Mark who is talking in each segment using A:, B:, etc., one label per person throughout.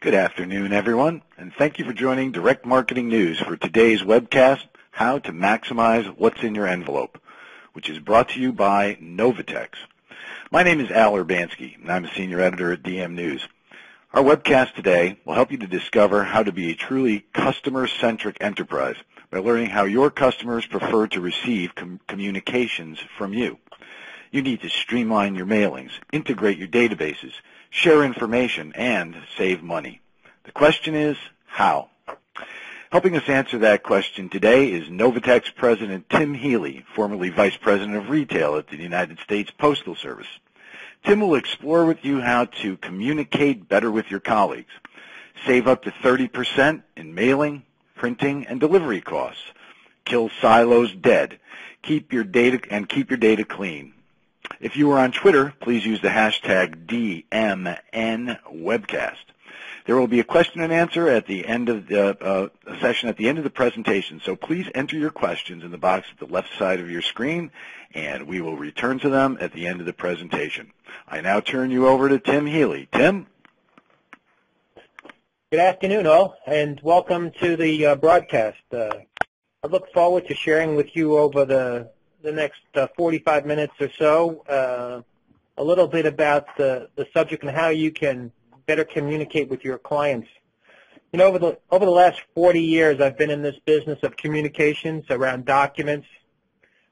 A: Good afternoon, everyone, and thank you for joining Direct Marketing News for today's webcast, How to Maximize What's in Your Envelope, which is brought to you by Novitex. My name is Al Urbanski, and I'm a senior editor at DM News. Our webcast today will help you to discover how to be a truly customer-centric enterprise by learning how your customers prefer to receive communications from you. You need to streamline your mailings, integrate your databases, share information, and save money. The question is, how? Helping us answer that question today is Novitex President Tim Healy, formerly Vice President of Retail at the United States Postal Service. Tim will explore with you how to communicate better with your colleagues, save up to 30% in mailing, printing, and delivery costs, kill silos dead, keep your data clean. If you are on Twitter, please use the hashtag DMNWebcast. There will be a question and answer at the end of the session, at the end of the presentation, so please enter your questions in the box at the left side of your screen, and we will return to them at the end of the presentation. I now turn you over to Tim Healy. Tim?
B: Good afternoon, all, and welcome to the broadcast. I look forward to sharing with you over the next 45 minutes or so a little bit about the subject and how you can better communicate with your clients. You know, over the last 40 years, I've been in this business of communications around documents,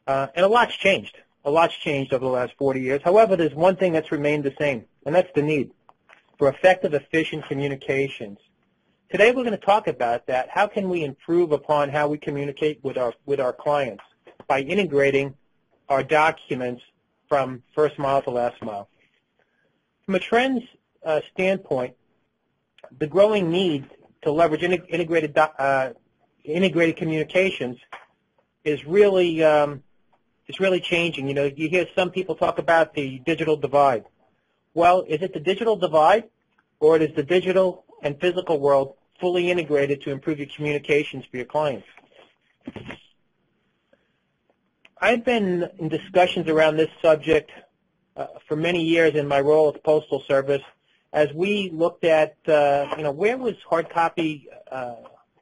B: and a lot's changed. A lot's changed over the last 40 years. However, there's one thing that's remained the same, and that's the need for effective, efficient communications. Today, we're going to talk about that. How can we improve upon how we communicate with our clients by integrating our documents from first mile to last mile? From a trends standpoint, the growing need to leverage integrated communications is really changing. You know, you hear some people talk about the digital divide. Well, is it the digital divide, or is the digital and physical world fully integrated to improve your communications for your clients? I've been in discussions around this subject for many years in my role at the Postal Service as we looked at, where was hard copy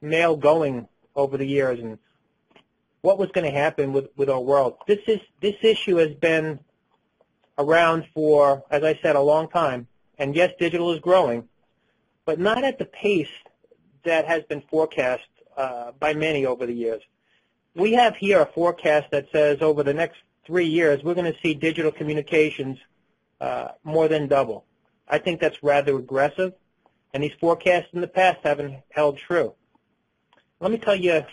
B: mail going over the years and what was going to happen with our world. This issue has been around for, as I said, a long time. And yes, digital is growing, but not at the pace that has been forecast by many over the years. We have here a forecast that says over the next 3 years, we're going to see digital communications more than double. I think that's rather aggressive, and these forecasts in the past haven't held true. Let me tell you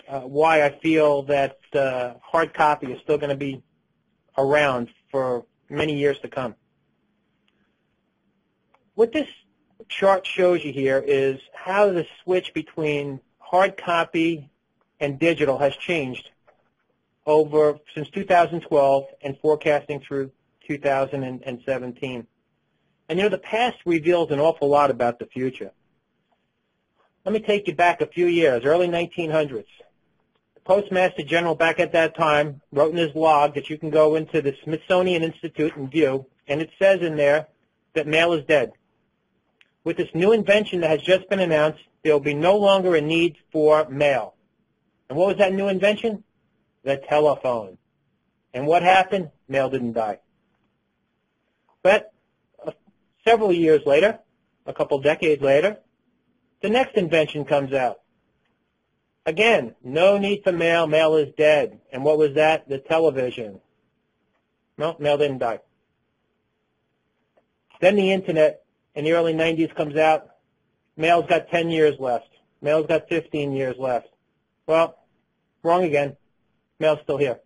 B: why I feel that hard copy is still going to be around for many years to come. What this chart shows you here is how the switch between hard copy and digital has changed since 2012 and forecasting through 2017. And, you know, the past reveals an awful lot about the future. Let me take you back a few years, early 1900s. The Postmaster General back at that time wrote in his log that you can go into the Smithsonian Institute and view, and it says in there that mail is dead. With this new invention that has just been announced, there will be no longer a need for mail. And what was that new invention? The telephone. And what happened? Mail didn't die. But several years later, a couple decades later, the next invention comes out. Again, no need for mail. Mail is dead. And what was that? The television. No, mail didn't die. Then the Internet in the early 90s comes out. Mail's got 10 years left. Mail's got 15 years left. Well, wrong again. Mail's still here.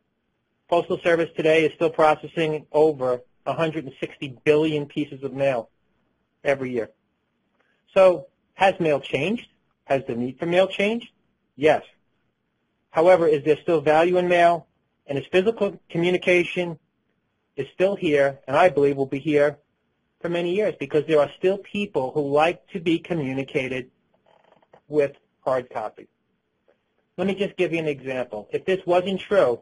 B: Postal Service today is still processing over 160 billion pieces of mail every year. So has mail changed? Has the need for mail changed? Yes. However, is there still value in mail? And its physical communication is still here, and I believe will be here for many years because there are still people who like to be communicated with hard copy. Let me just give you an example. If this wasn't true,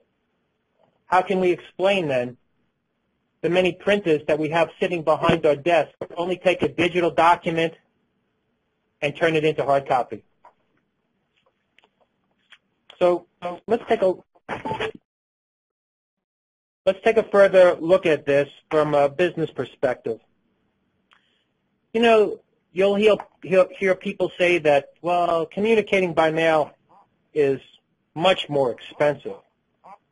B: how can we explain then the many printers that we have sitting behind our desk only take a digital document and turn it into hard copy. So let's take a further look at this from a business perspective. You know, you'll hear people say that, well, communicating by mail is much more expensive.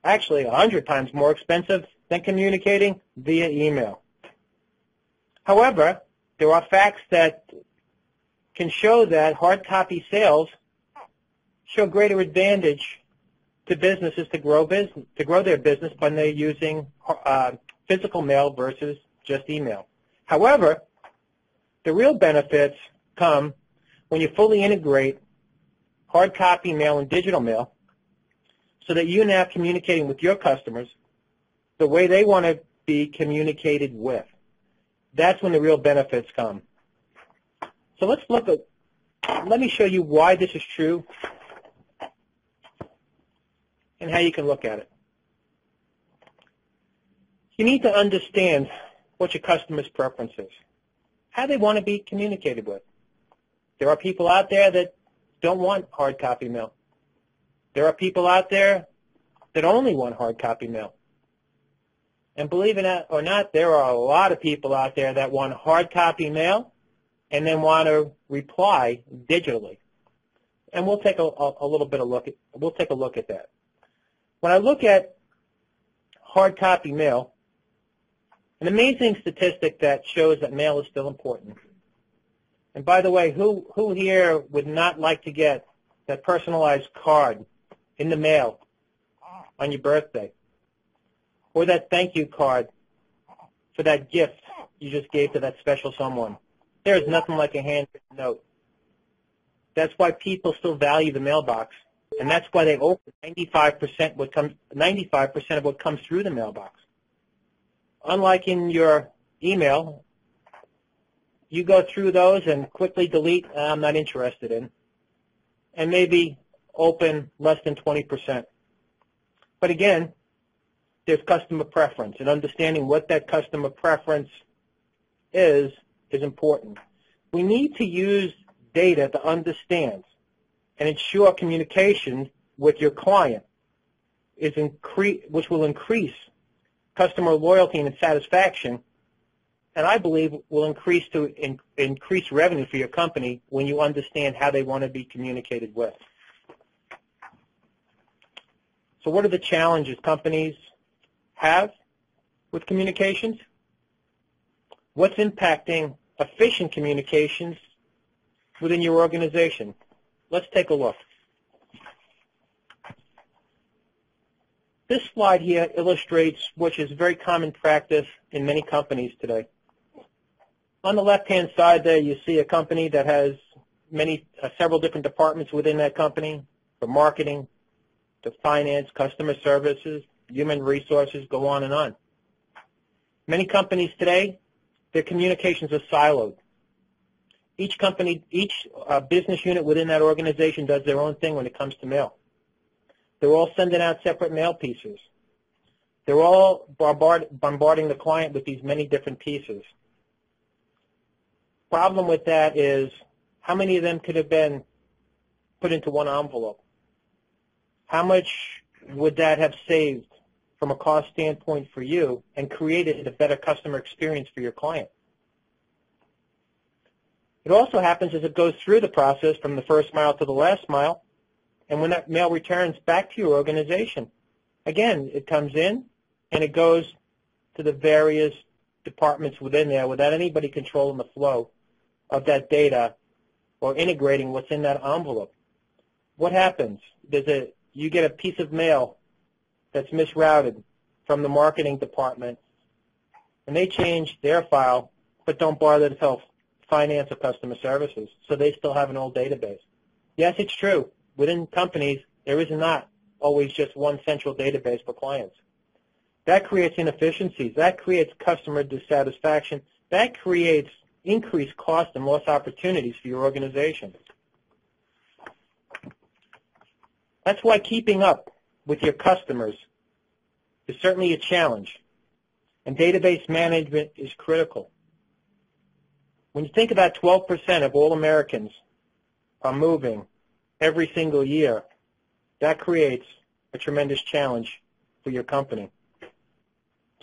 B: Actually, 100 times more expensive than communicating via email. However, there are facts that can show that hard copy sales show greater advantage to businesses to grow their business when they're using physical mail versus just email. However, the real benefits come when you fully integrate hard copy mail and digital mail so that you're now communicating with your customers the way they want to be communicated with. That's when the real benefits come. So let me show you why this is true and how you can look at it. You need to understand what your customer's preference is, how they want to be communicated with. There are people out there that don't want hard copy mail. There are people out there that only want hard copy mail. And believe it or not, there are a lot of people out there that want hard copy mail and then want to reply digitally. And we'll take a look at that. When I look at hard copy mail, an amazing statistic that shows that mail is still important. And by the way, who here would not like to get that personalized card in the mail on your birthday? Or that thank you card for that gift you just gave to that special someone? There is nothing like a handwritten note. That's why people still value the mailbox. And that's why they open 95% of what comes through the mailbox. Unlike in your email, you go through those and quickly delete, I'm not interested in, and maybe open less than 20%. But again, there's customer preference, and understanding what that customer preference is important. We need to use data to understand and ensure communication with your client which will increase customer loyalty and satisfaction, and I believe will increase revenue for your company when you understand how they want to be communicated with. So what are the challenges companies have with communications? What's impacting efficient communications within your organization? Let's take a look. This slide here illustrates which is very common practice in many companies today. On the left-hand side there, you see a company that has several different departments within that company, from marketing to finance, customer services, human resources, go on and on. Many companies today, their communications are siloed. Each business unit within that organization does their own thing when it comes to mail. They're all sending out separate mail pieces. They're all bombarding the client with these many different pieces. Problem with that is, how many of them could have been put into one envelope? How much would that have saved from a cost standpoint for you and created a better customer experience for your client? It also happens as it goes through the process from the first mile to the last mile, and when that mail returns back to your organization, again, it comes in and it goes to the various departments within there without anybody controlling the flow of that data or integrating what's in that envelope. What happens? You get a piece of mail that's misrouted from the marketing department, and they change their file but don't bother to tell finance or customer services, so they still have an old database. Yes, it's true. Within companies, there is not always just one central database for clients. That creates inefficiencies. That creates customer dissatisfaction. That creates increased cost and lost opportunities for your organization. That's why keeping up with your customers is certainly a challenge, and database management is critical. When you think about 12% of all Americans are moving every single year, that creates a tremendous challenge for your company.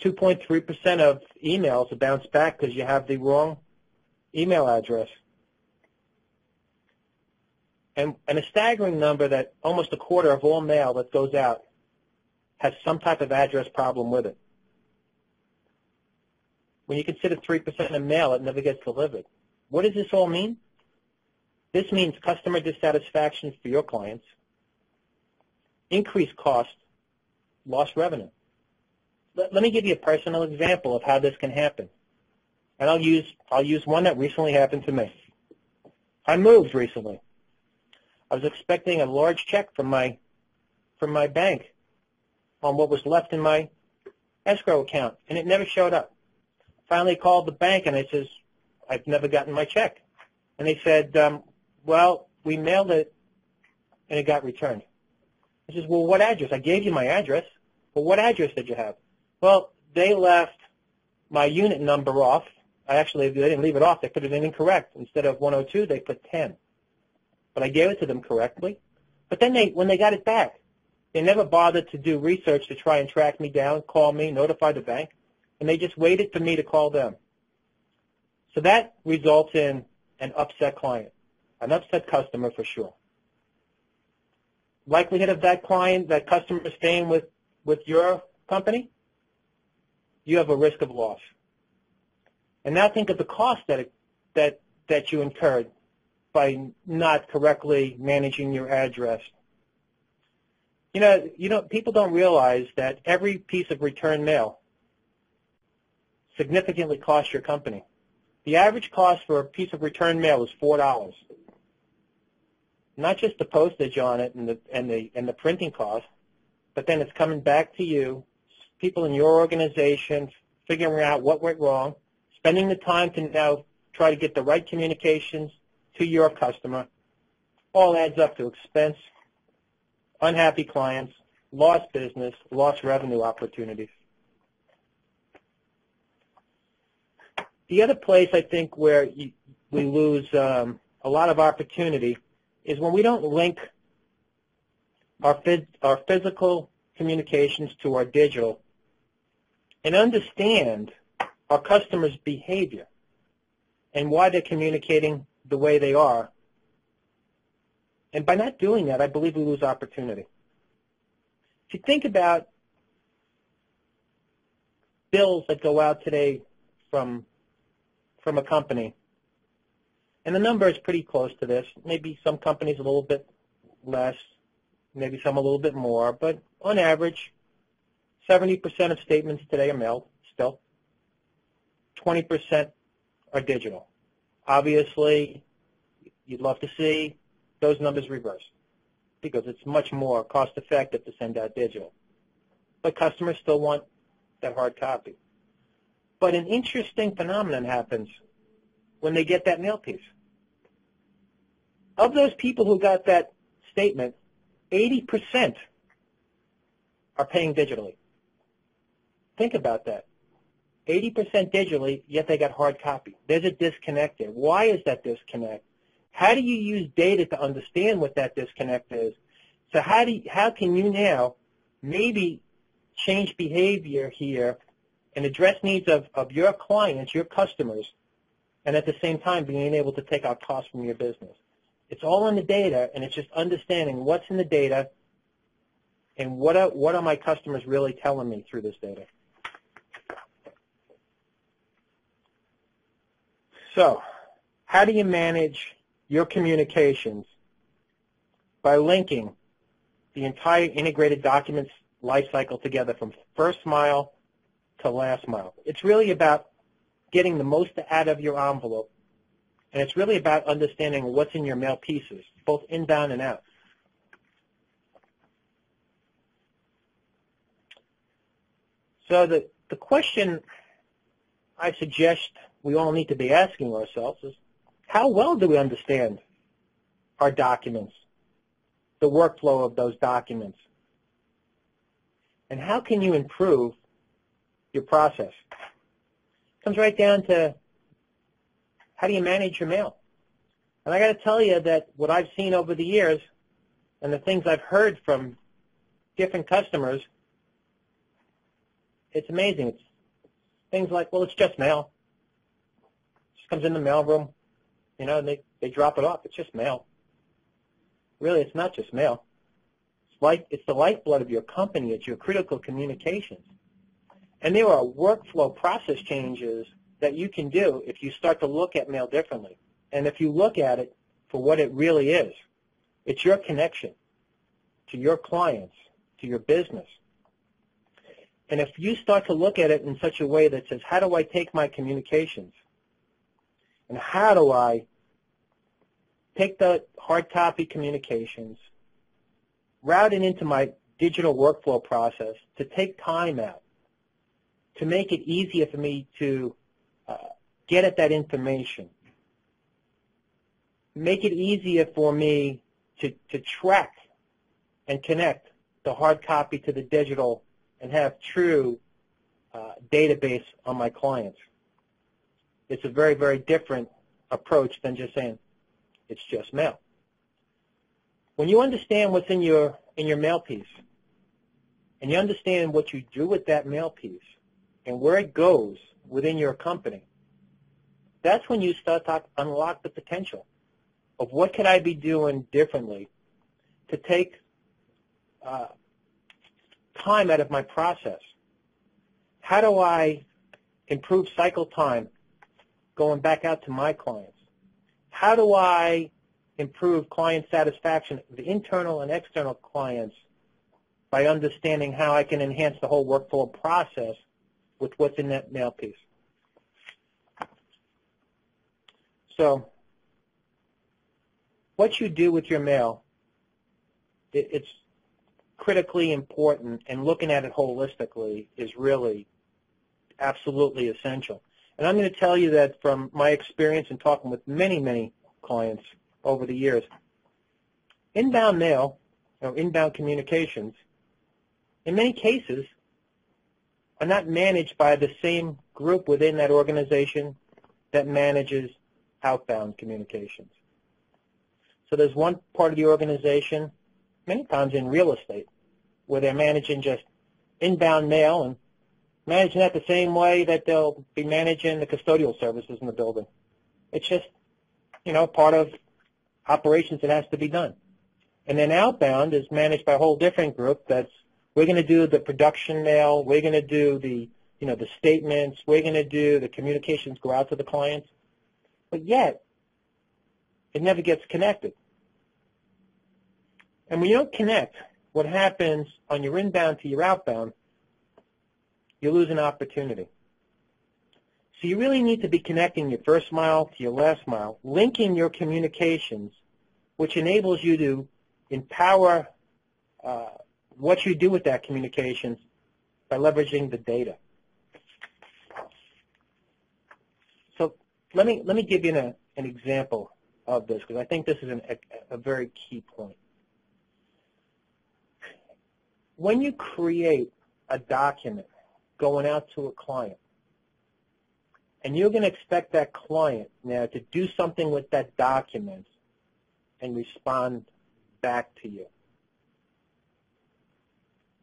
B: 2.3% of emails are bounced back because you have the wrong email address. And a staggering number that almost a quarter of all mail that goes out has some type of address problem with it. When you consider 3% of mail, it never gets delivered. What does this all mean? This means customer dissatisfaction for your clients, increased cost, lost revenue. Let me give you a personal example of how this can happen. And I'll use one that recently happened to me. I moved recently. I was expecting a large check from my bank on what was left in my escrow account, and it never showed up. Finally called the bank, and I says, I've never gotten my check. And they said, well, we mailed it, and it got returned. I says, well, what address? I gave you my address. Well, what address did you have? Well, they left my unit number off. They didn't leave it off. They put it in incorrect. Instead of 102, they put 10. But I gave it to them correctly. But then when they got it back, they never bothered to do research to try and track me down, call me, notify the bank, and they just waited for me to call them. So that results in an upset client, an upset customer for sure. Likelihood of that customer staying with your company, you have a risk of loss. And now think of the cost that you incurred by not correctly managing your address. People don't realize that every piece of return mail significantly costs your company. The average cost for a piece of return mail is $4. Not just the postage on it and the printing cost, but then it's coming back to you, people in your organization figuring out what went wrong, spending the time to now try to get the right communications to your customer, all adds up to expense, unhappy clients, lost business, lost revenue opportunities. The other place I think where we lose a lot of opportunity is when we don't link our physical communications to our digital and understand our customers' behavior and why they're communicating the way they are. And by not doing that, I believe we lose opportunity. If you think about bills that go out today from a company, and the number is pretty close to this, maybe some companies a little bit less, maybe some a little bit more, but on average, 70% of statements today are mailed still. 20% are digital. Obviously, you'd love to see those numbers reversed because it's much more cost-effective to send out digital. But customers still want that hard copy. But an interesting phenomenon happens when they get that mail piece. Of those people who got that statement, 80% are paying digitally. Think about that. 80% digitally, yet they got hard copy. There's a disconnect there. Why is that disconnect? How do you use data to understand what that disconnect is? So how can you now maybe change behavior here and address needs of your clients, your customers, and at the same time being able to take out costs from your business? It's all in the data, and it's just understanding what's in the data and what are my customers really telling me through this data. So, how do you manage your communications by linking the entire integrated documents lifecycle together from first mile to last mile? It's really about getting the most out of your envelope, and it's really about understanding what's in your mail pieces, both inbound and out. So the question I suggest we all need to be asking ourselves is, how well do we understand our documents, the workflow of those documents? And how can you improve your process? It comes right down to, how do you manage your mail? And I got to tell you that what I've seen over the years and the things I've heard from different customers, it's amazing. It's things like, well, it's just mail. It just comes in the mailroom, you know, and they drop it off. It's just mail. Really, it's not just mail. It's the lifeblood of your company. It's your critical communications. And there are workflow process changes that you can do if you start to look at mail differently. And if you look at it for what it really is, it's your connection to your clients, to your business. And if you start to look at it in such a way that says, how do I take my communications? And how do I take the hard copy communications, route it into my digital workflow process to take time out, to make it easier for me to get at that information, make it easier for me to track and connect the hard copy to the digital and have true database on my clients. It's a very, very different approach than just saying it's just mail. When you understand what's in your mail piece, and you understand what you do with that mail piece and where it goes within your company, that's when you start to unlock the potential of what could I be doing differently to take time out of my process. How do I improve cycle time going back out to my clients? How do I improve client satisfaction, the internal and external clients, by understanding how I can enhance the whole workflow process with what's in that mail piece? So what you do with your mail, it's critically important, and looking at it holistically is really absolutely essential. And I'm going to tell you that from my experience in talking with many, many clients over the years, inbound mail, or inbound communications, in many cases, are not managed by the same group within that organization that manages outbound communications. So there's one part of the organization, many times in real estate, where they're managing just inbound mail and managing that the same way that they'll be managing the custodial services in the building. It's just, you know, part of operations that has to be done. And then outbound is managed by a whole different group that's, we're going to do the production mail, we're going to do the, you know, the statements, we're going to do the communications go out to the clients. But yet, it never gets connected. And when you don't connect what happens on your inbound to your outbound, you lose an opportunity. So you really need to be connecting your first mile to your last mile, linking your communications, which enables you to empower what you do with that communications by leveraging the data. So let me give you an example of this, because I think this is a very key point. When you create a document going out to a client, and you're going to expect that client now to do something with that document and respond back to you.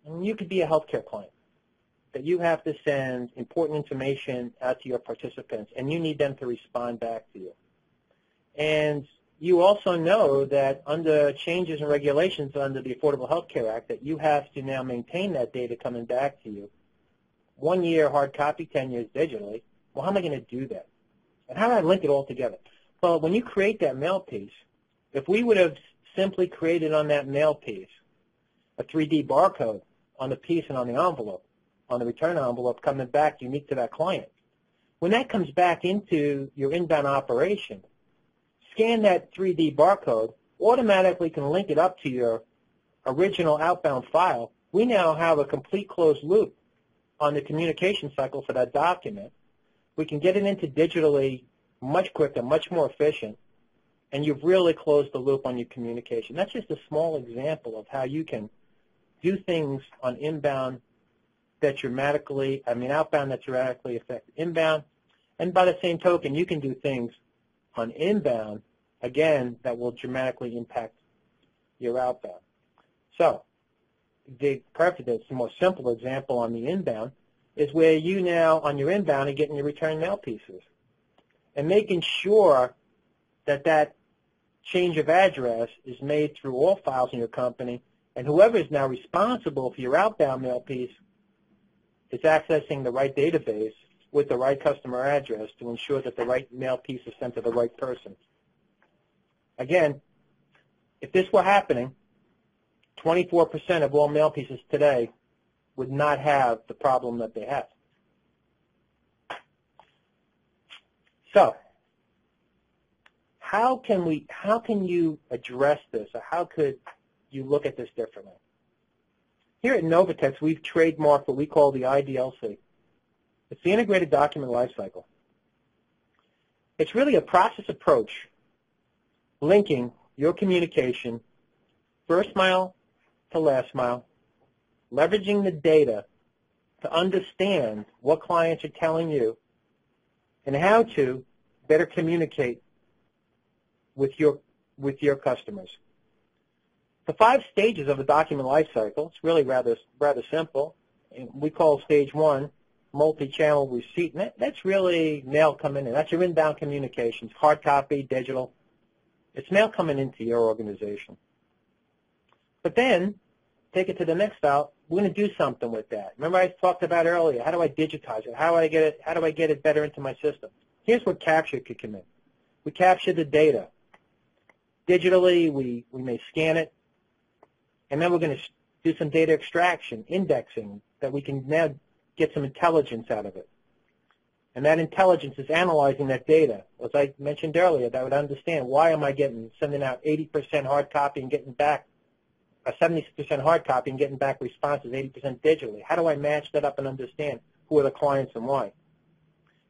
B: And you could be a healthcare client that you have to send important information out to your participants, and you need them to respond back to you. And you also know that under changes and regulations under the Affordable Health Care Act that you have to now maintain that data coming back to you. 1 year hard copy, 10 years digitally. Well, how am I going to do that? And how do I link it all together? Well, when you create that mail piece, if we would have simply created on that mail piece a 3D barcode on the piece and on the envelope, on the return envelope coming back unique to that client, when that comes back into your inbound operation, scan that 3D barcode, automatically can link it up to your original outbound file. We now have a complete closed loop on the communication cycle for that document. We can get it into digitally much quicker, much more efficient, and you've really closed the loop on your communication. That's just a small example of how you can do things on inbound that dramatically, outbound that dramatically affect inbound. And by the same token, you can do things on inbound again, that will dramatically impact your outbound. So the more simple example on the inbound is where you now, on your inbound, are getting your return mail pieces and making sure that that change of address is made through all files in your company, and whoever is now responsible for your outbound mail piece is accessing the right database with the right customer address to ensure that the right mail piece is sent to the right person. Again, if this were happening, 24% of all mail pieces today would not have the problem that they have. So, how can you address this, or how could you look at this differently? Here at Novitex, we've trademarked what we call the IDLC. It's the Integrated Document Lifecycle. It's really a process approach linking your communication first mile to last mile, leveraging the data to understand what clients are telling you and how to better communicate with your customers. The 5 stages of the document lifecycle, it's really rather simple. We call stage 1 multi-channel receipt, and that's really mail coming in. That's your inbound communications, hard copy, digital. It's mail coming into your organization. But then, take it to the next step. We're going to do something with that. Remember I talked about earlier, how do I digitize it? How do I get it better into my system? Here's where capture could come in. We capture the data. Digitally, we may scan it, and then we're going to do some data extraction, indexing, that we can now get some intelligence out of it. And that intelligence is analyzing that data. As I mentioned earlier, that would understand why am I sending out 80% hard copy and getting back 70% hard copy and getting back responses 80% digitally. How do I match that up and understand who are the clients and why?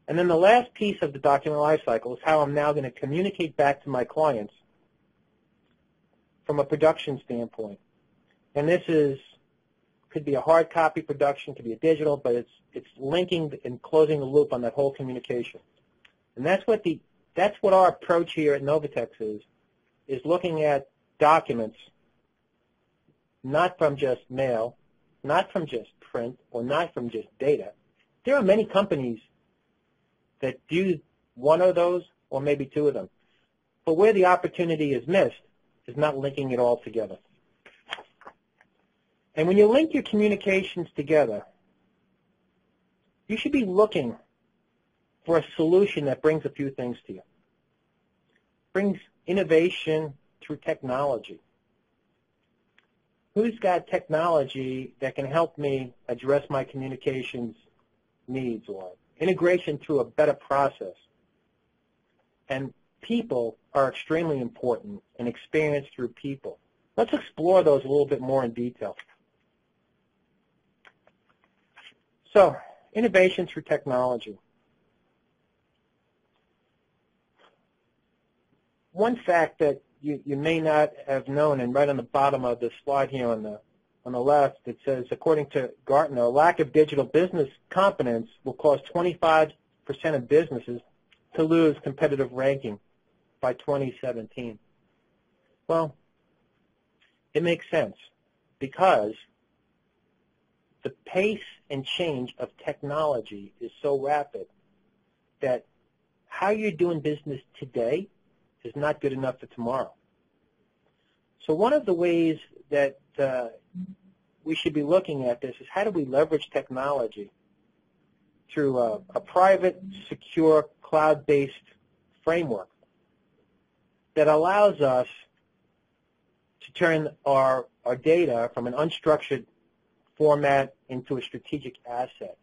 B: And then the last piece of the document lifecycle is how I'm now going to communicate back to my clients from a production standpoint. And this could be a hard copy production, could be a digital, but it's linking and closing the loop on that whole communication. And that's what our approach here at Novitex is looking at documents not from just mail, not from just print, or not from just data. There are many companies that do one of those or maybe 2 of them. But where the opportunity is missed is not linking it all together. And when you link your communications together, you should be looking for a solution that brings a few things to you. Brings innovation through technology. Who's got technology that can help me address my communications needs, or integration through a better process? And people are extremely important, and experience through people. Let's explore those a little bit more in detail. So, innovation through technology. One fact that you may not have known, and right on the bottom of the slide here on the left, it says, according to Gartner, a lack of digital business competence will cause 25% of businesses to lose competitive ranking by 2017. Well, it makes sense because the pace and change of technology is so rapid that how you're doing business today is not good enough for tomorrow. So one of the ways that we should be looking at this is how do we leverage technology through a private, secure, cloud-based framework that allows us to turn our data from an unstructured format into a strategic asset.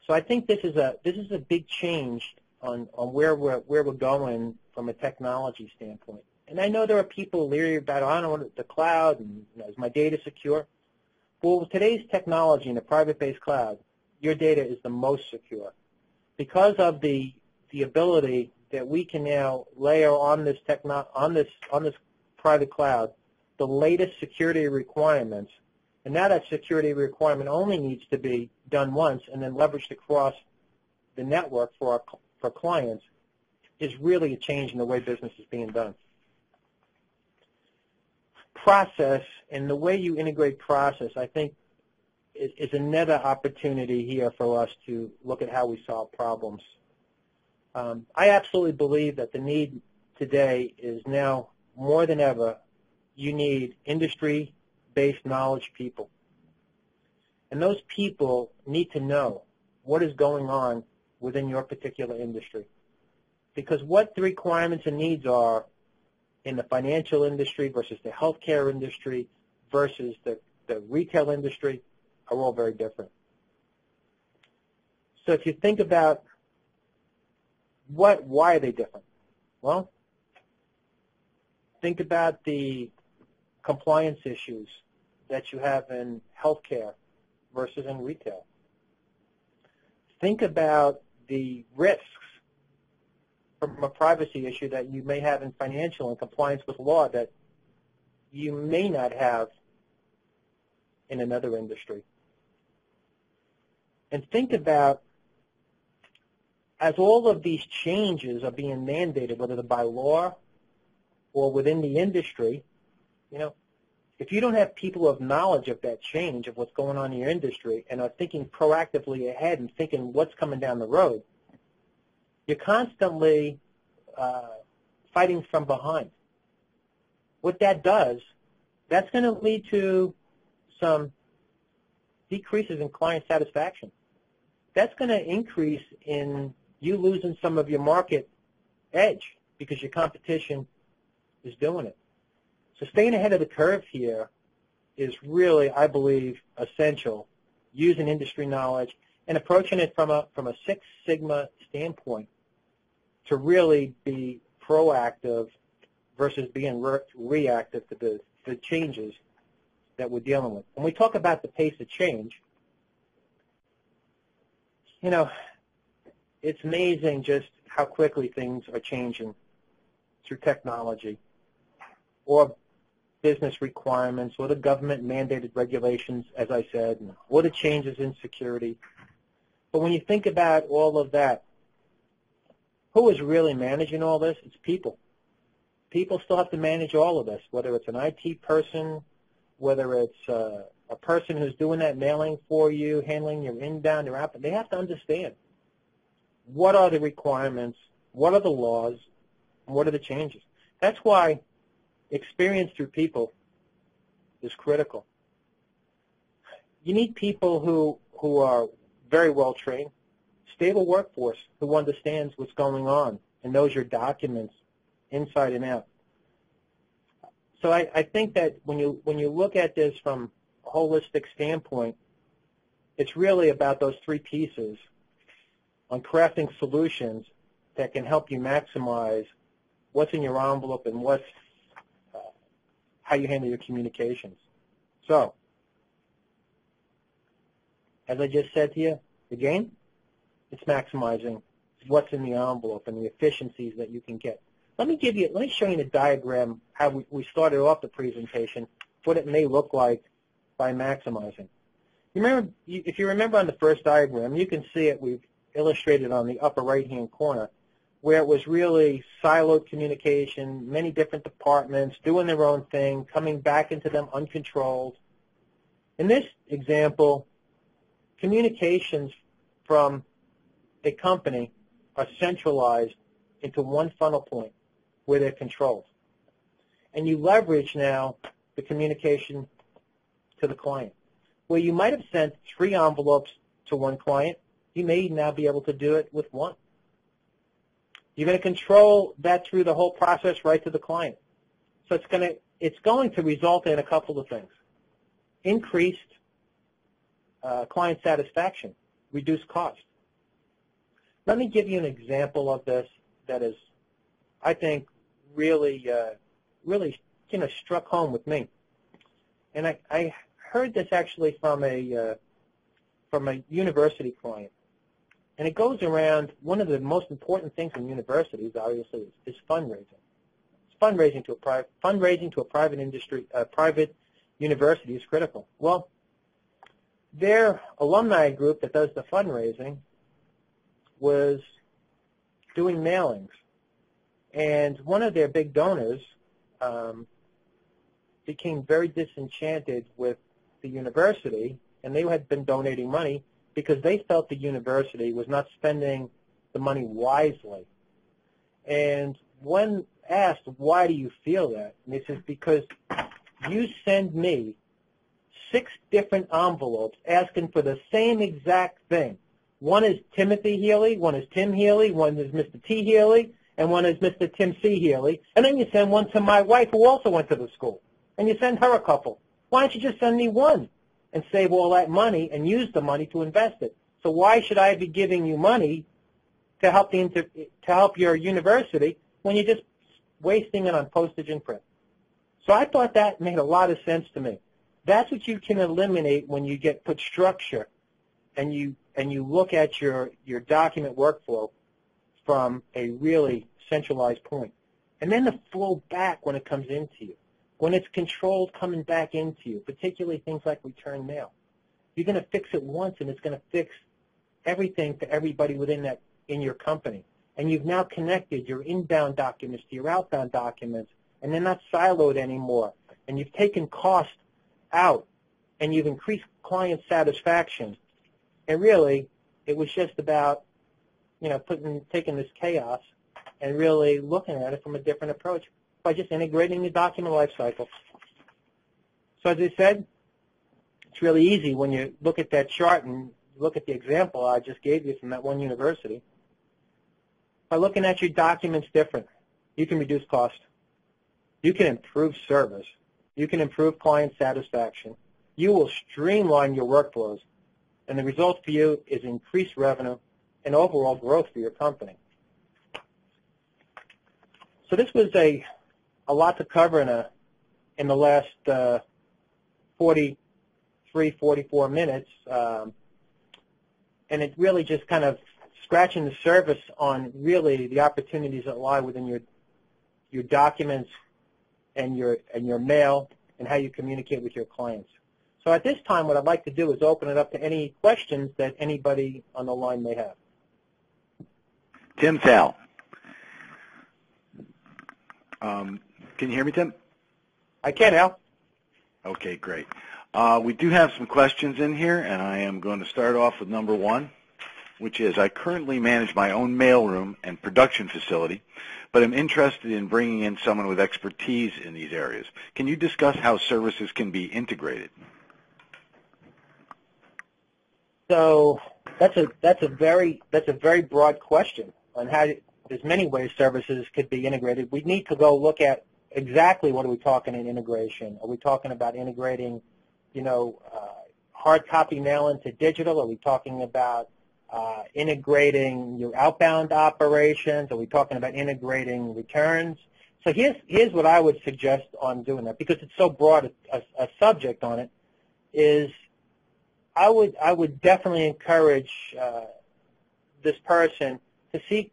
B: So I think this is a big change on where we're going from a technology standpoint. And I know there are people leery about, I don't want the cloud, and is my data secure? Well, with today's technology in the private-based cloud, your data is the most secure because of the ability that we can now layer on this private cloud the latest security requirements. And now that security requirement only needs to be done once and then leveraged across the network for clients is really a change in the way business is being done. process and the way you integrate process, I think, is another opportunity here for us to look at how we solve problems. I absolutely believe that the need today is now more than ever, you need industry-based knowledge people. And those people need to know what is going on within your particular industry. Because what the requirements and needs are in the financial industry versus the healthcare industry versus the retail industry are all very different. So if you think about why are they different? Well, think about the compliance issues that you have in healthcare versus in retail. Think about the risks from a privacy issue that you may have in financial and compliance with law that you may not have in another industry. And think about, as all of these changes are being mandated, whether they're by law or within the industry, if you don't have people of knowledge of that change, of what's going on in your industry, and are thinking proactively ahead and thinking what's coming down the road, you're constantly fighting from behind. What that does, that's going to lead to some decreases in client satisfaction. That's going to increase in you losing some of your market edge because your competition is doing it. So staying ahead of the curve here is really, I believe, essential, using industry knowledge and approaching it from a Six Sigma standpoint to really be proactive versus being reactive to the changes that we're dealing with. When we talk about the pace of change, it's amazing just how quickly things are changing through technology or business requirements or the government-mandated regulations, as I said, or the changes in security. But when you think about all of that, who is really managing all this? It's people. People still have to manage all of this, whether it's an IT person, whether it's a person who's doing that mailing for you, handling your inbound, your outbound. They have to understand what are the requirements, what are the laws, and what are the changes. That's why experience through people is critical. You need people who are very well trained, stable workforce who understands what's going on and knows your documents inside and out. So I think that when you look at this from a holistic standpoint, it's really about those three pieces on crafting solutions that can help you maximize what's in your envelope and how you handle your communications. So, as I just said to you, the game, it's maximizing what's in the envelope and the efficiencies that you can get. Let me show you in a diagram how we started off the presentation, what it may look like by maximizing. If you remember on the first diagram, you can see it, we've illustrated on the upper right-hand corner, where it was really siloed communication, many different departments doing their own thing, coming back into them uncontrolled. In this example, communications from a company are centralized into one funnel point where they're controlled. And you leverage now the communication to the client. Where you might have sent 3 envelopes to one client, you may now be able to do it with 1. You're going to control that through the whole process right to the client. So it's going to result in a couple of things. Increased client satisfaction, reduced cost. Let me give you an example of this that is, I think, really struck home with me. And I heard this actually from a university client. And it goes around, one of the most important things in universities, obviously, is fundraising. Fundraising to a private university is critical. Well, their alumni group that does the fundraising was doing mailings. And one of their big donors became very disenchanted with the university, and they had been donating money because they felt the university was not spending the money wisely. And when asked, why do you feel that? And he says, because you send me 6 different envelopes asking for the same exact thing. One is Timothy Healy, one is Tim Healy, one is Mr. T. Healy, and one is Mr. Tim C. Healy. And then you send one to my wife, who also went to the school. And you send her a couple. Why don't you just send me one and save all that money and use the money to invest it? So why should I be giving you money to help your university when you're just wasting it on postage and print? So I thought that made a lot of sense to me. That's what you can eliminate when you put structure and you look at your document workflow from a really centralized point. And then the flow back when it comes into you. When it's controlled coming back into you, particularly things like return mail. You're going to fix it once, and it's going to fix everything to everybody in your company. And you've now connected your inbound documents to your outbound documents, and they're not siloed anymore. And you've taken cost out, and you've increased client satisfaction. And really, it was just about, taking this chaos and really looking at it from a different approach by just integrating the document lifecycle. So as I said, it's really easy when you look at that chart and look at the example I just gave you from that one university. By looking at your documents different, you can reduce cost. You can improve service. You can improve client satisfaction. You will streamline your workflows, and the result for you is increased revenue and overall growth for your company. So this was a lot to cover in the last 44 minutes, and it really just kind of scratching the surface on really the opportunities that lie within your documents and your mail and how you communicate with your clients. So at this time, what I'd like to do is open it up to any questions that anybody on the line may have.
A: Tim Thal. Can you hear me, Tim?
B: I can, Al.
A: Okay, great. We do have some questions in here, and I am going to start off with number 1, which is, I currently manage my own mailroom and production facility, but am interested in bringing in someone with expertise in these areas. Can you discuss how services can be integrated?
B: So that's a very broad question on how there's many ways services could be integrated. We need to go look at exactly what are we talking in integration. Are we talking about integrating, hard copy mail into digital? Are we talking about integrating your outbound operations? Are we talking about integrating returns? So here's what I would suggest on doing that, because it's so broad a subject on it, is I would definitely encourage this person to seek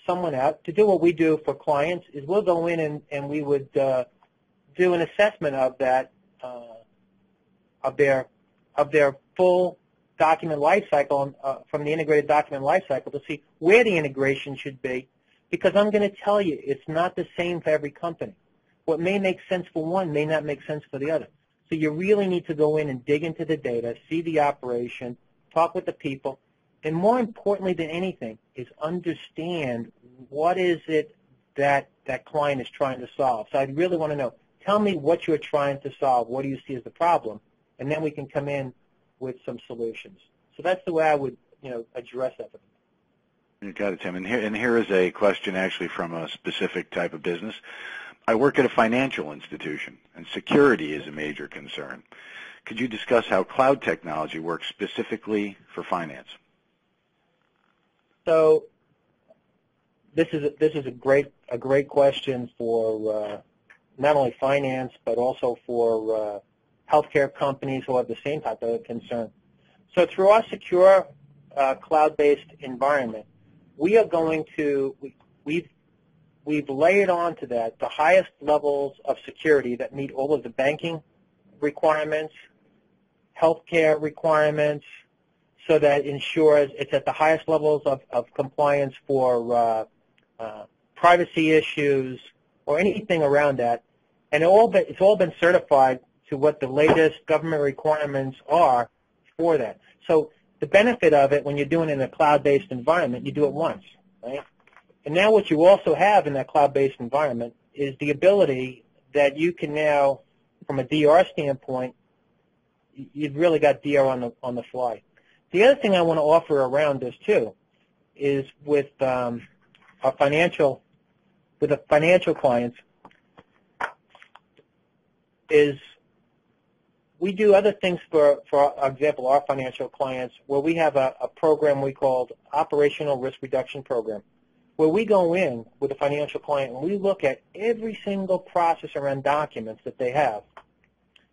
B: someone out to do what we do for clients. Is we'll go in and we would do an assessment of that of their full document lifecycle from the integrated document lifecycle to see where the integration should be, because I'm going to tell you it's not the same for every company. What may make sense for one may not make sense for the other. So you really need to go in and dig into the data, see the operation, talk with the people, and more importantly than anything is understand what is it that client is trying to solve. So I'd really want to know, tell me what you're trying to solve, what do you see as the problem, and then we can come in with some solutions. So that's the way I would, address that.
A: You got it, Tim. And here is a question actually from a specific type of business. I work at a financial institution, and security is a major concern. Could you discuss how cloud technology works specifically for finance?
B: So this is a great question for not only finance but also for healthcare companies who have the same type of concern. So through our secure cloud-based environment, we are going to we've layered onto that the highest levels of security that meet all of the banking requirements, healthcare requirements, so that ensures it's at the highest levels of compliance for privacy issues or anything around that. And it's all been certified to what the latest government requirements are for that. So the benefit of it when you're doing it in a cloud-based environment, you do it once, right? And now what you also have in that cloud-based environment is the ability that you can now, from a DR standpoint, you've really got DR on the fly. The other thing I want to offer around this too is with the financial clients is we do other things for example, our financial clients where we have a program we called Operational Risk Reduction Program, where we go in with a financial client and we look at every single process around documents that they have.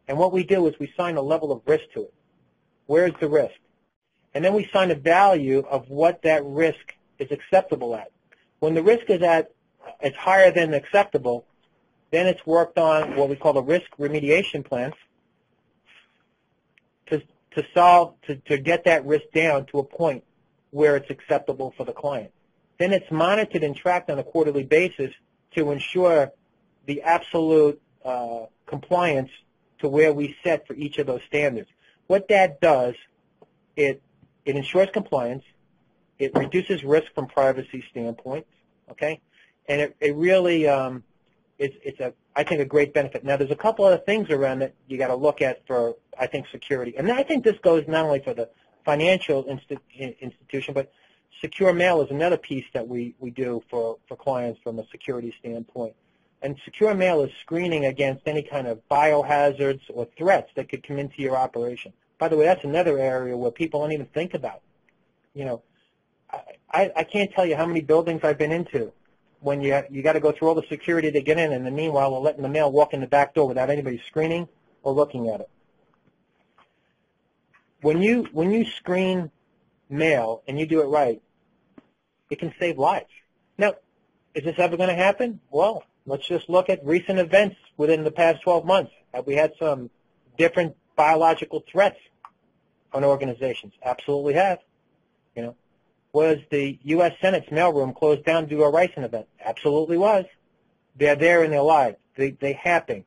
B: And what we do is we assign a level of risk to it. Where's the risk? And then we assign a value of what that risk is acceptable at. When the risk is it's higher than acceptable, then it's worked on what we call the risk remediation plan to get that risk down to a point where it's acceptable for the client. Then it's monitored and tracked on a quarterly basis to ensure the absolute compliance to where we set for each of those standards. What that does, it ensures compliance, it reduces risk from privacy standpoint, okay, and it really it's I think a great benefit. Now there's a couple other things around that you got to look at for I think security, and I think this goes not only for the financial institution, but secure mail is another piece that we do for clients from a security standpoint. And secure mail is screening against any kind of biohazards or threats that could come into your operation. By the way, that's another area where people don't even think about. You know, I can't tell you how many buildings I've been into when you got to go through all the security to get in, and then meanwhile we're letting the mail walk in the back door without anybody screening or looking at it. When you screen mail and you do it right, it can save lives. Now, is this ever going to happen? Well, let's just look at recent events within the past 12 months. Have we had some different biological threats on organizations? Absolutely have. You know, was the U.S. Senate's mailroom closed down due to a ricin event? Absolutely was. They're there and they're live. They happen.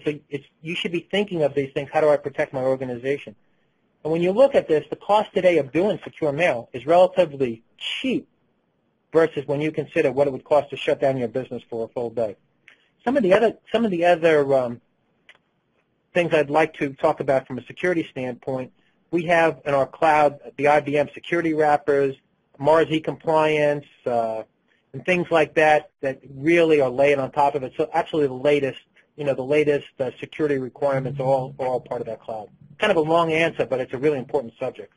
B: So you should be thinking of these things. How do I protect my organization? And when you look at this, the cost today of doing secure mail is relatively cheap versus when you consider what it would cost to shut down your business for a full day. Some of the other things I'd like to talk about from a security standpoint, we have in our cloud the IBM security wrappers, Mars compliance, and things like that really are laid on top of it. So absolutely the latest security requirements are all part of that cloud. Kind of a long answer, but it's a really important subject.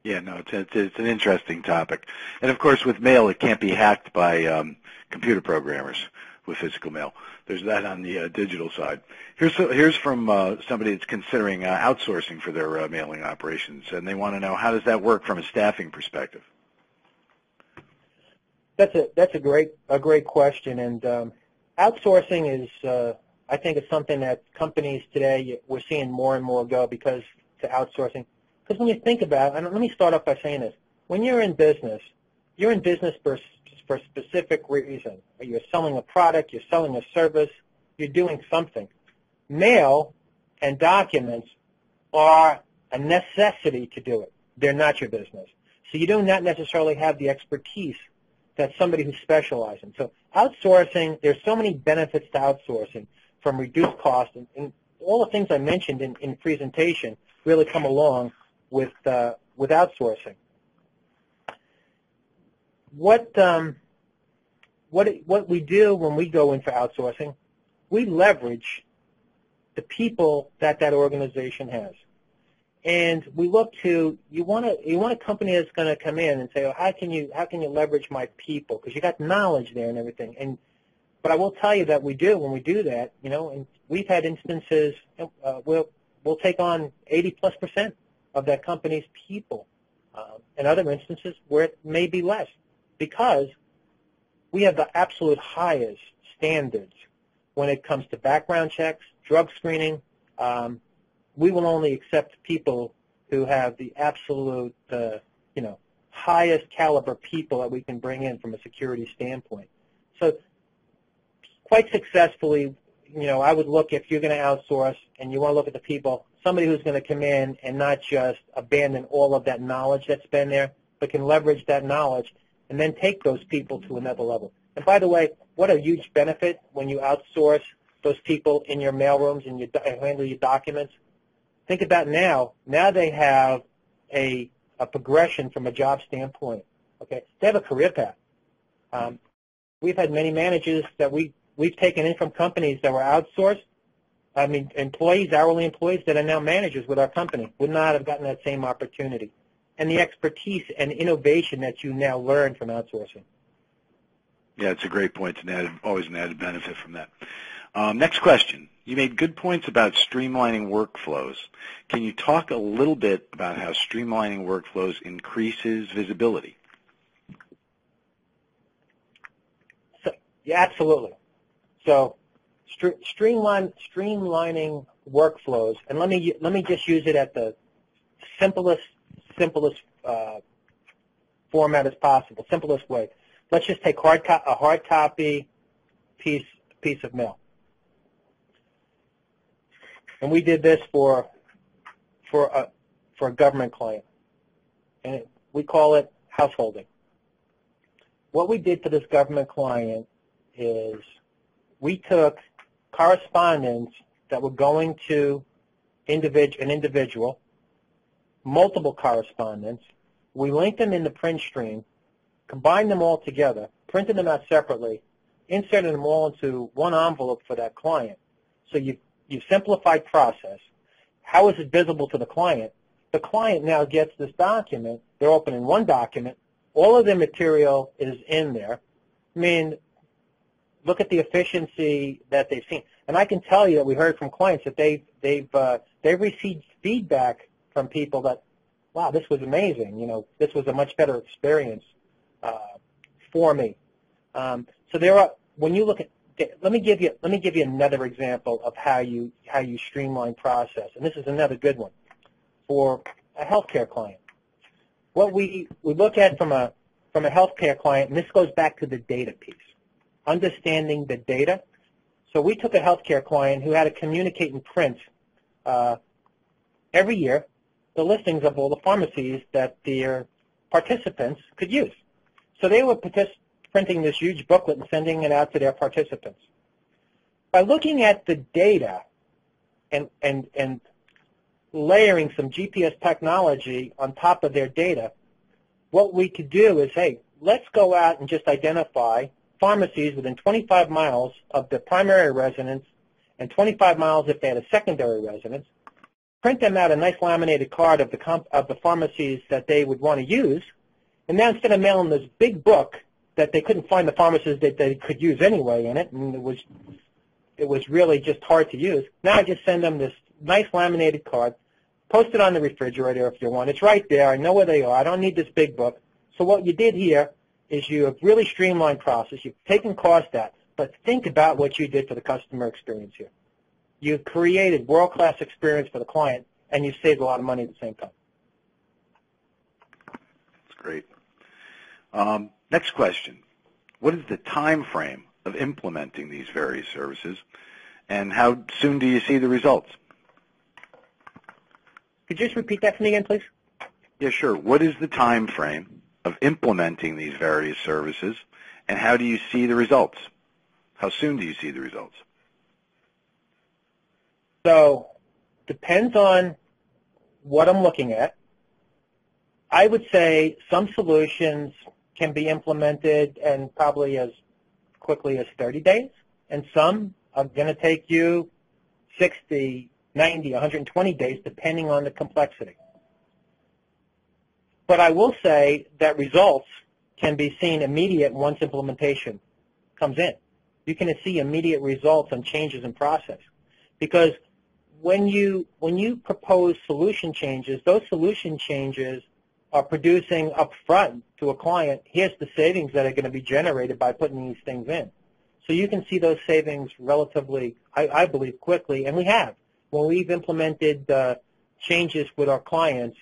A: Yeah, no, it's an interesting topic. And, of course, with mail, it can't be hacked by computer programmers with physical mail. There's that on the digital side. Here's from somebody that's considering outsourcing for their mailing operations, and they want to know, how does that work from a staffing perspective?
B: That's a great question, and outsourcing is I think it's something that companies today we're seeing more and more go to outsourcing. Because when you think about it, and let me start off by saying this: when you're in business for a specific reason. You're selling a product, you're selling a service, you're doing something. Mail and documents are a necessity to do it. They're not your business. So you do not necessarily have the expertise that somebody who specializes in. So outsourcing, there's so many benefits to outsourcing, from reduced cost, and all the things I mentioned in presentation really come along with outsourcing. What we do when we go in for outsourcing, we leverage the people that organization has, and we look to you want a company that's going to come in and say, oh, how can you leverage my people, because you got knowledge there and everything. But I will tell you that when we do that, and we've had instances we'll take on 80+% of that company's people, and other instances where it may be less, because we have the absolute highest standards when it comes to background checks, drug screening. We will only accept people who have the absolute, highest caliber people that we can bring in from a security standpoint. So quite successfully, I would look, if you're going to outsource and you want to look at the people, somebody who's going to come in and not just abandon all of that knowledge that's been there, but can leverage that knowledge and then take those people to another level. And by the way, what a huge benefit when you outsource those people in your mailrooms and you handle your documents. Think about now. Now they have a progression from a job standpoint. Okay, they have a career path. We've had many managers that we've taken in from companies that were outsourced. I mean, employees, hourly employees that are now managers with our company would not have gotten that same opportunity. And the expertise and innovation that you now learn from outsourcing.
A: Yeah, it's a great point. It's always an added benefit from that. Next question. You made good points about streamlining workflows. Can you talk a little bit about how streamlining workflows increases visibility?
B: Yeah, absolutely. So streamlining workflows, and let me just use it at the simplest format as possible, simplest way. Let's just take a hard copy piece of mail. And we did this for a government client, and we call it householding. What we did for this government client is we took correspondence that were going to an individual, multiple correspondence. We linked them in the print stream, combined them all together, printed them out separately, inserted them all into one envelope for that client. So you simplified process. How is it visible to the client? The client now gets this document. They're opening one document. All of their material is in there. I mean, look at the efficiency that they've seen. And I can tell you that we heard from clients that they've received feedback from people that, wow, this was amazing. This was a much better experience for me. So there are, when you look at, let me give you another example of how you streamline process, and this is another good one for a healthcare client. What we look at from a healthcare client, and this goes back to the data piece, understanding the data. So we took a healthcare client who had to communicate and print every year the listings of all the pharmacies that their participants could use. So they were printing this huge booklet and sending it out to their participants. By looking at the data and layering some GPS technology on top of their data, what we could do is, hey, let's go out and just identify pharmacies within 25 miles of the primary residence and 25 miles if they had a secondary residence, print them out a nice laminated card of the pharmacies that they would want to use, and now instead of mailing this big book that they couldn't find the pharmacies that they could use anyway in it, and it was really just hard to use. Now I just send them this nice laminated card, post it on the refrigerator if you want. It's right there. I know where they are. I don't need this big book. So what you did here is you have really streamlined process. You've taken cost out, but think about what you did for the customer experience here. You created world-class experience for the client, and you saved a lot of money at the same time.
A: That's great. Next question. What is the time frame of implementing these various services, and how soon do you see the results?
B: Could you just repeat that for me again, please?
A: Yeah, sure. What is the time frame of implementing these various services, and how do you see the results? How soon do you see the results?
B: So, depends on what I'm looking at. I would say some solutions can be implemented in probably as quickly as 30 days, and some are going to take you 60, 90, 120 days, depending on the complexity. But I will say that results can be seen immediate once implementation comes in. You can see immediate results on changes in process, because when you propose solution changes, those solution changes are producing upfront to a client, here's the savings that are going to be generated by putting these things in. So you can see those savings relatively, I believe, quickly, and we have. When we've implemented changes with our clients,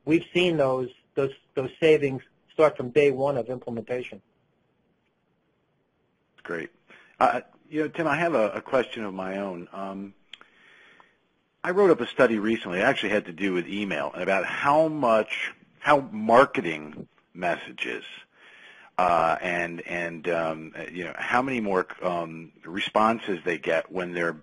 B: we've seen those savings start from day one of implementation.
A: Great. Tim, I have a question of my own. I wrote up a study recently. It actually had to do with email and about how marketing messages and how many more responses they get when they're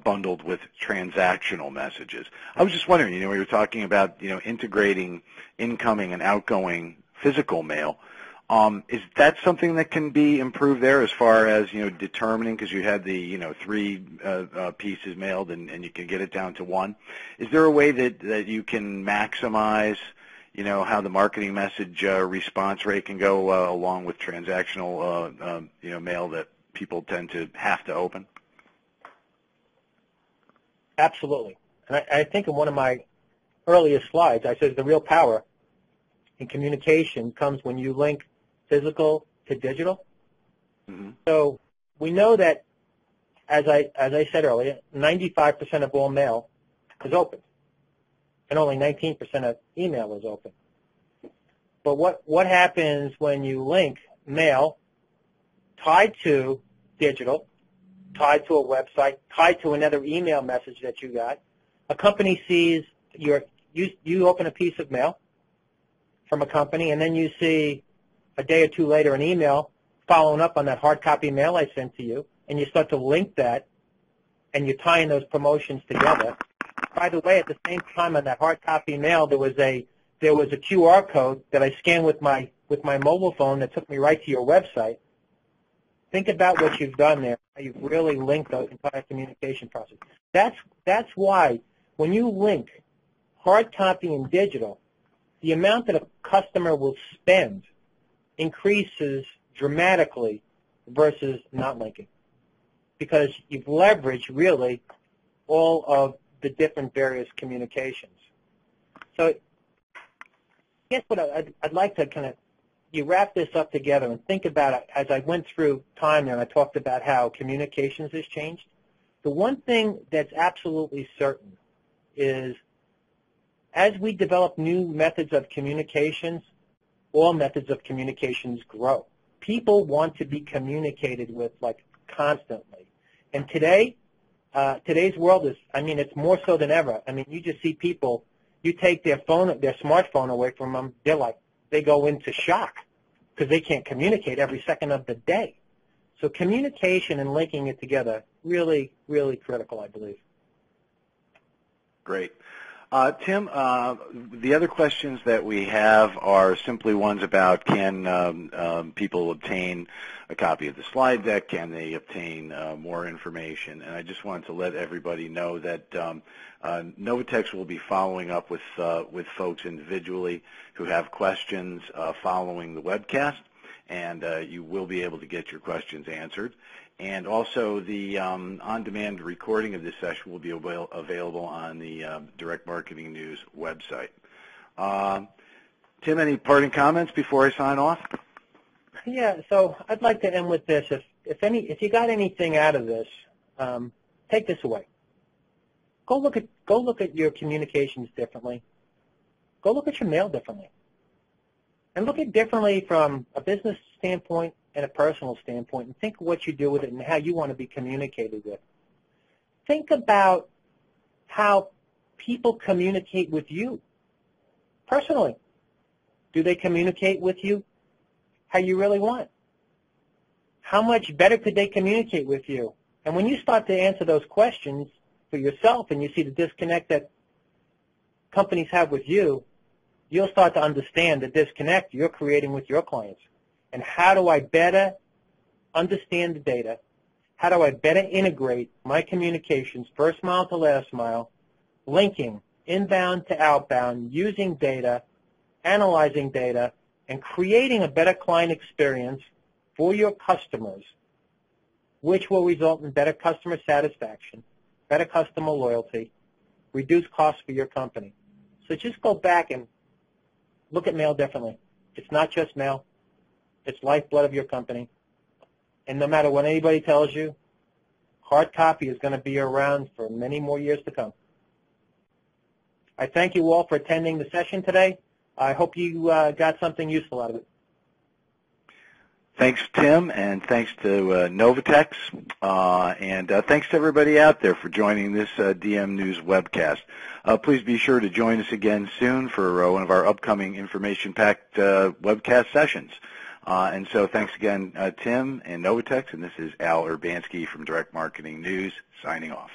A: bundled with transactional messages. I was just wondering, we were talking about integrating incoming and outgoing physical mail. Is that something that can be improved there as far as determining, because you had the 3 pieces mailed and you can get it down to 1? Is there a way that you can maximize how the marketing message response rate can go along with transactional mail that people tend to have to open?
B: Absolutely. And I think in one of my earliest slides, I said the real power in communication comes when you link physical to digital. Mm-hmm. So we know that, as I said earlier, 95% of all mail is open, and only 19% of email is open. But what happens when you link mail tied to digital, tied to a website, tied to another email message that you got? A company sees you open a piece of mail from a company, and then you see a day or two later an email following up on that hard copy mail I sent to you, and you start to link that, and you're tying those promotions together. By the way, at the same time on that hard copy mail, there was a QR code that I scanned with my mobile phone that took me right to your website. Think about what you've done there. You've really linked the entire communication process. That's why when you link hard copy and digital, the amount that a customer will spend increases dramatically versus not linking, because you've leveraged really all of the different various communications. So I guess what I'd like to you wrap this up together and think about it. As I went through time and I talked about how communications has changed, the one thing that's absolutely certain is as we develop new methods of communications, all methods of communications grow. People want to be communicated with constantly. And today's world is, it's more so than ever. You just see people, you take their smartphone away from them, they go into shock because they can't communicate every second of the day. So communication and linking it together, really, really critical, I believe.
A: Great. Tim, the other questions that we have are simply ones about can people obtain a copy of the slide deck? Can they obtain more information? And I just wanted to let everybody know that Novitex will be following up with folks individually who have questions following the webcast, and you will be able to get your questions answered. And also the on-demand recording of this session will be available on the Direct Marketing News website. Tim, any parting comments before I sign off?
B: Yeah, so I'd like to end with this. If you got anything out of this, take this away. Go look at your communications differently. Go look at your mail differently. And look at it differently from a business standpoint and a personal standpoint, and think of what you do with it and how you want to be communicated with. Think about how people communicate with you personally. Do they communicate with you how you really want? How much better could they communicate with you? And when you start to answer those questions for yourself and you see the disconnect that companies have with you, you'll start to understand the disconnect you're creating with your clients. And how do I better understand the data? How do I better integrate my communications, first mile to last mile, linking inbound to outbound, using data, analyzing data, and creating a better client experience for your customers, which will result in better customer satisfaction, better customer loyalty, reduce costs for your company. So just go back and look at mail differently. It's not just mail. It's lifeblood of your company. And no matter what anybody tells you, hard copy is going to be around for many more years to come. I thank you all for attending the session today. I hope you got something useful out of it.
A: Thanks, Tim, and thanks to Novitex, and thanks to everybody out there for joining this DM News webcast. Please be sure to join us again soon for one of our upcoming information-packed webcast sessions. And so thanks again, Tim and Novitex, and this is Al Urbanski from Direct Marketing News signing off.